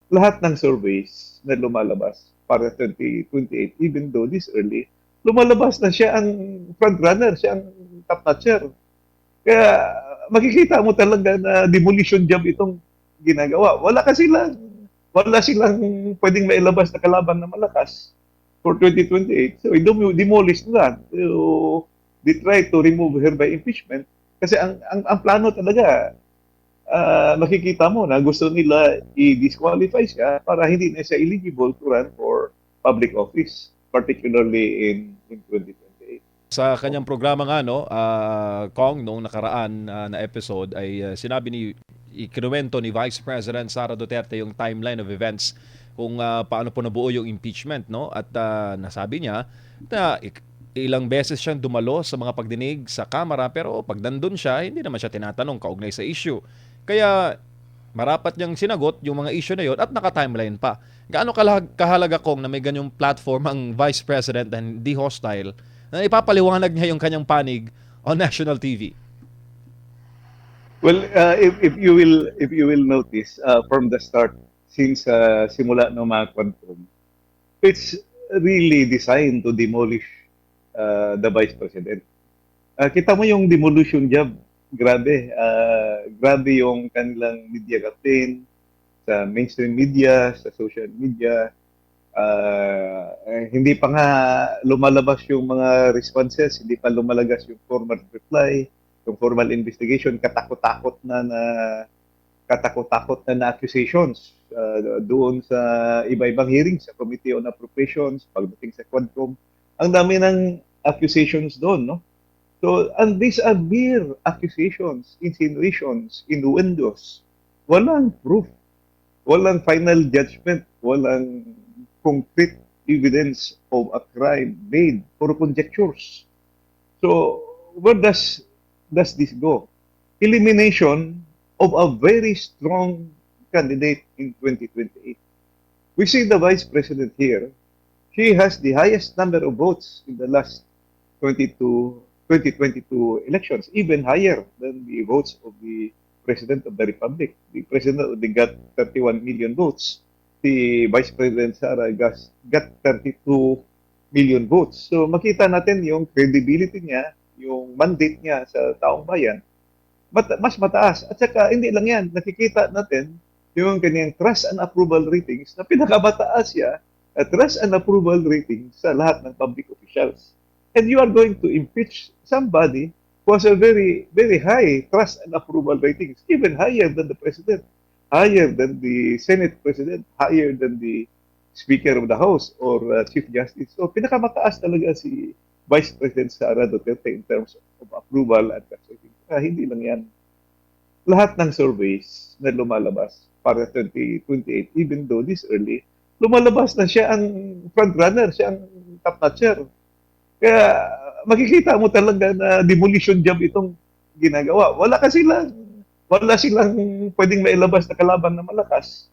lahat ng surveys na lumalabas para 2028, even though this early, lumalabas na siya ang frontrunner, siya ang top notcher. Kaya makikita mo talaga na demolition job itong ginagawa. Wala silang pwedeng mailabas na kalaban na malakas for 2028. So, demolish nila. So, they try to remove her by impeachment. Kasi ang plano talaga, makikita mo na gusto nila i-disqualify siya para hindi na siya eligible to run for public office, particularly in 2028. Sa kanyang programa nga, no, Kong, noong nakaraan na episode ay sinabi ikinuwento ni Vice President Sara Duterte yung timeline of events kung paano po nabuo yung impeachment, no? At nasabi niya na ilang beses siyang dumalo sa mga pagdinig sa Kamara pero pag nandun siya, hindi naman siya tinatanong kaugnay sa issue. Kaya marapat niyang sinagot yung mga issue na yon at naka-timeline pa. Gaano kahalaga kong na may ganyong platform ang Vice President na hindi hostile na ipapaliwanag niya yung kanyang panig on national TV? Well, if you will notice from the start, since simula ng mga quantum, it's really designed to demolish the vice president. Kita mo yung demolition job, grabe. Grabe yung kanilang media campaign sa mainstream media, sa social media. Hindi pa nga lumalabas yung mga responses, hindi pa lumalabas yung formal reply, yung formal investigation, katakot-takot na accusations doon sa iba-ibang hearings sa Committee on Appropriations, pagdating sa Quadcom. Ang dami ng accusations doon, no? So, and these are mere accusations, insinuations, innuendos. Walang proof, walang final judgment, walang concrete evidence of a crime made, for conjectures. So, where does this go? Elimination of a very strong candidate in 2028. We see the vice president here. She has the highest number of votes in the last 2022 elections, even higher than the votes of the President of the Republic. The President got 31 million votes. The Vice President Sara got 32 million votes. So makita natin yung credibility niya, yung mandate niya sa taong bayan, mas mataas. At saka hindi lang yan, nakikita natin yung kanyang trust and approval ratings na pinakamataas siya at trust and approval ratings sa lahat ng public officials. And you are going to impeach somebody who has a very, very high trust and approval ratings, even higher than the president, higher than the Senate president, higher than the Speaker of the House or Chief Justice. So pinakamataas talaga si Vice President Sara Duterte in terms of approval at trust ratings. Hindi lang yan. Lahat ng surveys na lumalabas para 2028, even though this early, lumalabas na siya ang frontrunner, siya ang top notcher. Kaya makikita mo talaga na demolition job itong ginagawa. Wala silang pwedeng mailabas na kalaban na malakas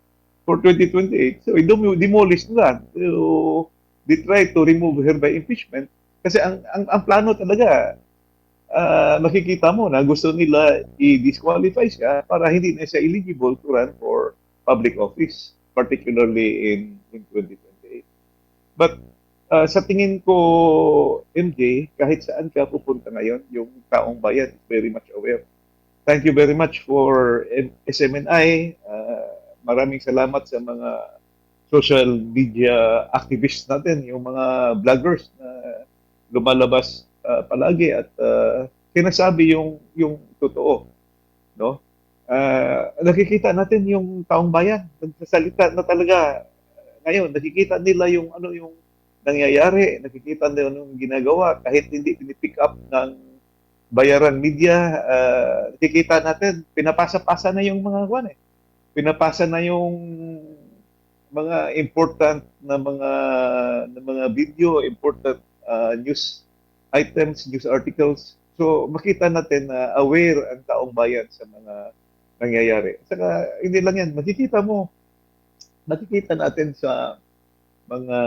for 2028. So, demolish nila. So, they try to remove her by impeachment. Kasi ang plano talaga, makikita mo na gusto nila i-disqualify siya para hindi na siya eligible to run for public office, particularly in 2028. But sa tingin ko, MJ, kahit saan ka pupunta ngayon, yung taong bayan is very much aware. Thank you very much for SMNI. Maraming salamat sa mga social media activists natin, yung mga vloggers na lumalabas palagi at sinasabi yung totoo, no? Nakikita natin yung taong bayan nagsasalita na talaga ngayon, nakikita nila yung nangyayari, nakikita nila yung ginagawa kahit hindi pinipick up ng bayaran media, nakikita natin pinapasa-pasa na yung mga pinapasa na yung mga important na mga video, important news items, news articles. So makita natin na aware ang taong bayan sa mga nangyayari. Saka hindi lang yan, makikita natin sa mga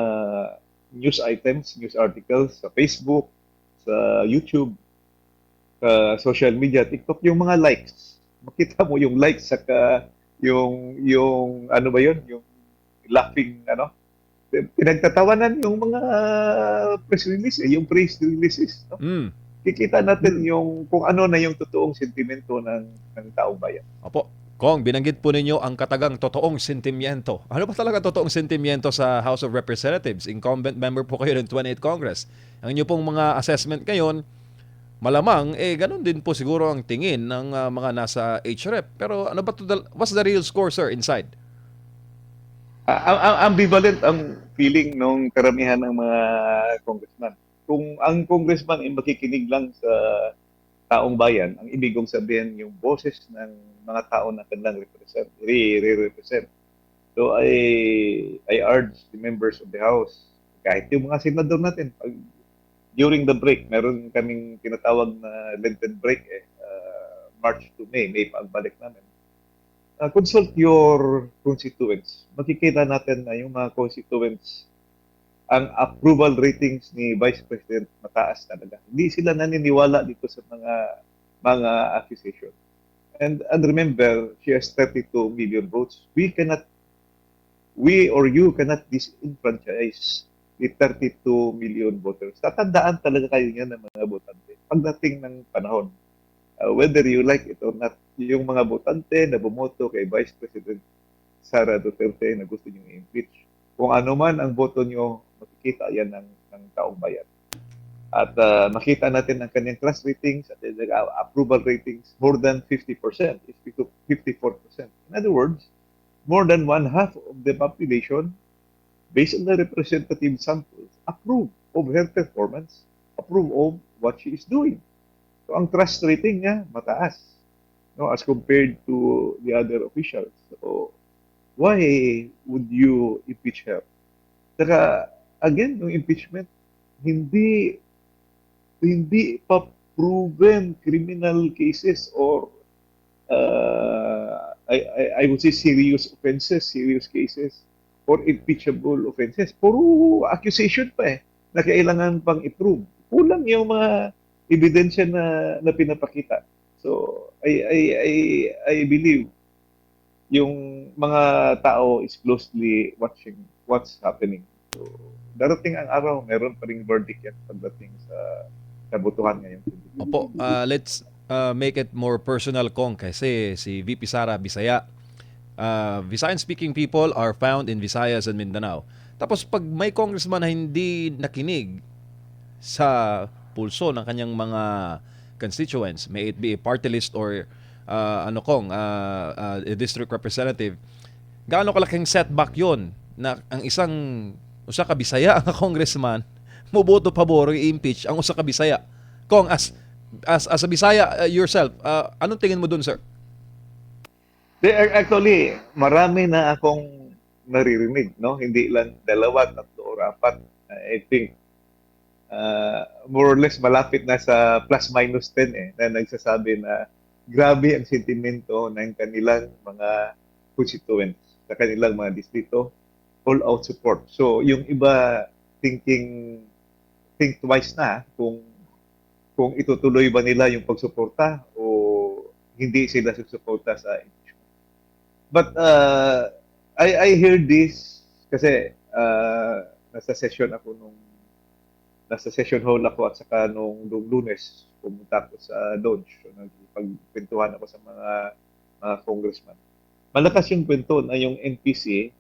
news items, news articles sa Facebook, sa YouTube, sa social media, TikTok, yung mga likes. Makita mo yung likes saka yung ano ba yun, yung laughing, pinagtatawanan yung mga press release, yung press releases, no? Mm. Kikita natin yung kung ano na yung totoong sentimento ng taong bayan. Opo. Kong, binanggit po ninyo ang katagang totoong sentimiento. Ano ba talaga totoong sentimiento sa House of Representatives? Incumbent member po kayo ng 28th Congress. Ang inyo pong mga assessment ngayon, malamang, ganun din po siguro ang tingin ng mga nasa HREP. Pero ano ba what's the real score, sir, inside? Ambivalent ang feeling ng karamihan ng mga congressman. Kung ang congressman ay makikinig lang sa taong bayan, ang ibig kong sabihin yung boses ng mga tao na kanilang re-represent. So I urge the members of the House, kahit yung mga senador natin, during the break, meron kaming tinatawag na Lenten break March to May pagbalik namin. Consult your constituents. Makikita natin na yung mga constituents, ang approval ratings ni Vice President mataas talaga. Hindi sila naniniwala dito sa mga accusation. And remember, she has 32 million votes. We or you cannot disenfranchise the 32 million voters. Tatandaan talaga kayo niyan ng mga botante pagdating ng panahon. Whether you like it or not, yung mga botante na bumoto kay Vice President Sara Duterte na gusto nyo i-impeach, kung ano man ang boto nyo, makikita yan ng taong bayan. At makita natin ang kanyang trust ratings at approval ratings, more than 50%, it's 54%. In other words, more than one half of the population, based on the representative samples, approve of her performance, approve of what she is doing. So ang trust rating niya mataas, no, as compared to the other officials. So why would you impeach her? Saka again, yung impeachment hindi pa proven criminal cases or I would say serious offenses, serious cases or impeachable offenses. Puro accusation pa na kailangan pang i-prove. Kulang yung mga ebidensya na pinapakita. So I believe yung mga tao is closely watching what's happening. So darating ang araw, meron pa ring verdict yan pagdating sa kabutuhan ngayon. Opo, let's make it more personal, Kong, kasi si VP Sara Bisaya. Visayan-speaking people are found in Visayas and Mindanao. Tapos pag may congressman na hindi nakinig sa pulso ng kanyang mga constituents, may it be a party list or a district representative, gaano kalaking setback yon na ang usa ka Bisaya ang congressman moboto pabor i-impeach ang usa ka Bisaya. Kong, as a Bisaya yourself, anong tingin mo dun, sir? Actually, marami na akong naririnig, no? Hindi lang dalawa, tatlo, or apat. I think more or less malapit na sa plus minus 10 na nagsasabi na grabe ang sentimento ng kanilang mga constituents sa kanilang mga distrito, all out support. So yung iba think twice na kung itutuloy ba nila yung pagsuporta o hindi sila susuporta sa impeachment. But I heard this kasi nasa session hall ako at saka nung Lunes pumunta ako sa Dodge. So, nagpagkwentuhan ako sa mga congressman. Malakas yung kwento na yung NPC,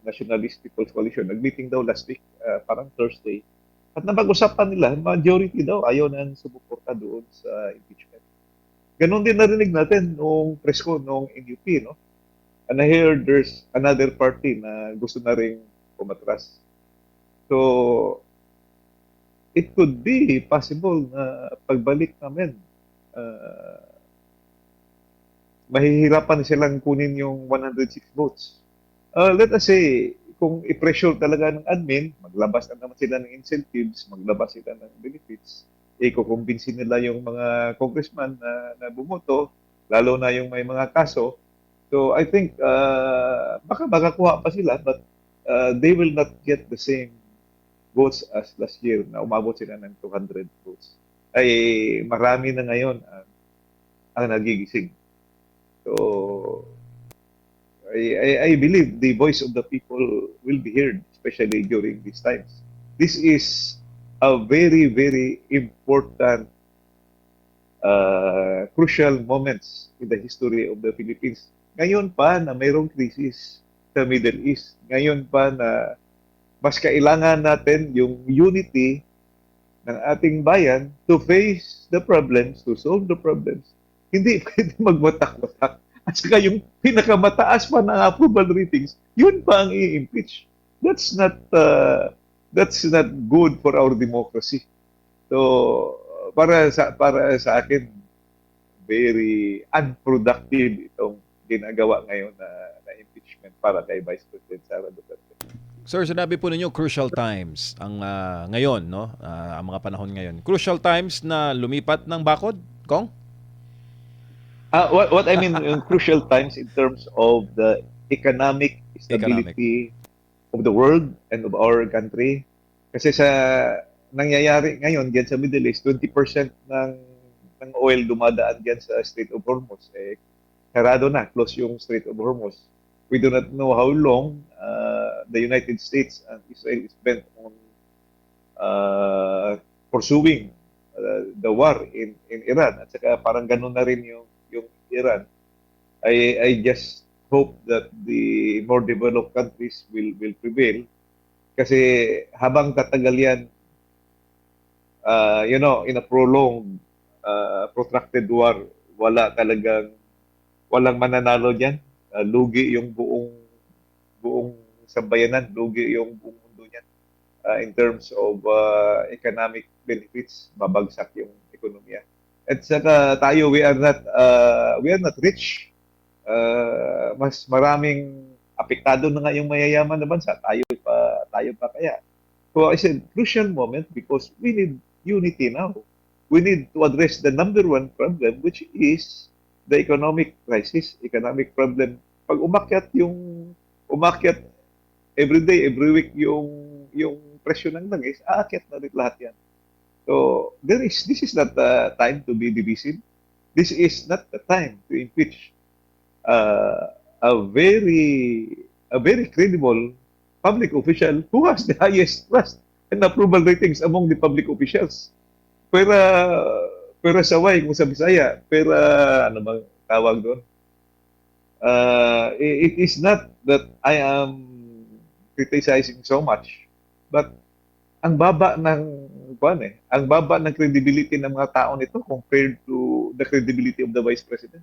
Nationalist People's Coalition, nag-meeting daw last week, parang Thursday. At napag-usapan nila, majority daw ayaw nang sumuporta doon sa impeachment. Ganon din narinig natin nung presko nung NUP, no? And I hear there's another party na gusto na rin umatras. So, it could be possible na pagbalik namin, mahihirapan silang kunin yung 106 votes. Let us say, kung i-pressure talaga ng admin, maglabas na naman sila ng incentives, maglabas sila ng benefits, kukumbinsin nila yung mga congressman na bumoto, lalo na yung may mga kaso. So I think baka makakuha pa sila, but they will not get the same votes as last year na umabot sila ng 200 votes. Ay marami na ngayon ang nagigising. So I believe the voice of the people will be heard, especially during these times. This is a very, very important, crucial moments in the history of the Philippines. Ngayon pa na mayroong crisis sa Middle East. Ngayon pa na mas kailangan natin yung unity ng ating bayan to face the problems, to solve the problems. Hindi pwede magwatak-watak. At saka yung pinakamataas pa ng approval ratings, yun pa ang i-impeach. That's not good for our democracy. So para sa akin, very unproductive itong ginagawa ngayon na impeachment para kay Vice President Sara Duterte. Sir, sinabi po ninyo crucial times ang ngayon, no? Ang mga panahon ngayon. Crucial times na lumipat ng bakod, Kong? What I mean in crucial times in terms of the economic stability of the world and of our country. Kasi sa nangyayari ngayon diyan sa Middle East, 20% ng oil dumadaan diyan sa Strait of Hormuz. Sarado na, close yung Strait of Hormuz. We do not know how long the United States and Israel is bent on pursuing the war in Iran. At saka parang ganun na rin yung Iran. I just hope that the more developed countries will prevail. Kasi habang tatagal yan, in a prolonged, protracted war, walang mananalo diyan. Lugi yung buong sambayanan, lugi yung buong mundo niyan. In terms of economic benefits, babagsak yung ekonomiya. At saka tayo, we are not rich. Mas maraming apektado na nga yung mayayaman na bansa. Tayo pa kaya. So I said, crucial moment because we need unity now. We need to address the number one problem, which is the economic crisis, economic problem. Pag umakyat every day, every week yung presyo ng langis, aakyat na rin lahat yan. So this is not the time to be divisive. This is not the time to impeach a very credible public official who has the highest trust and approval ratings among the public officials. Pero saway kung sa Bisaya, ano bang tawag doon? It is not that I am criticizing so much, but ang baba ng credibility ng mga tao nito compared to the credibility of the Vice President.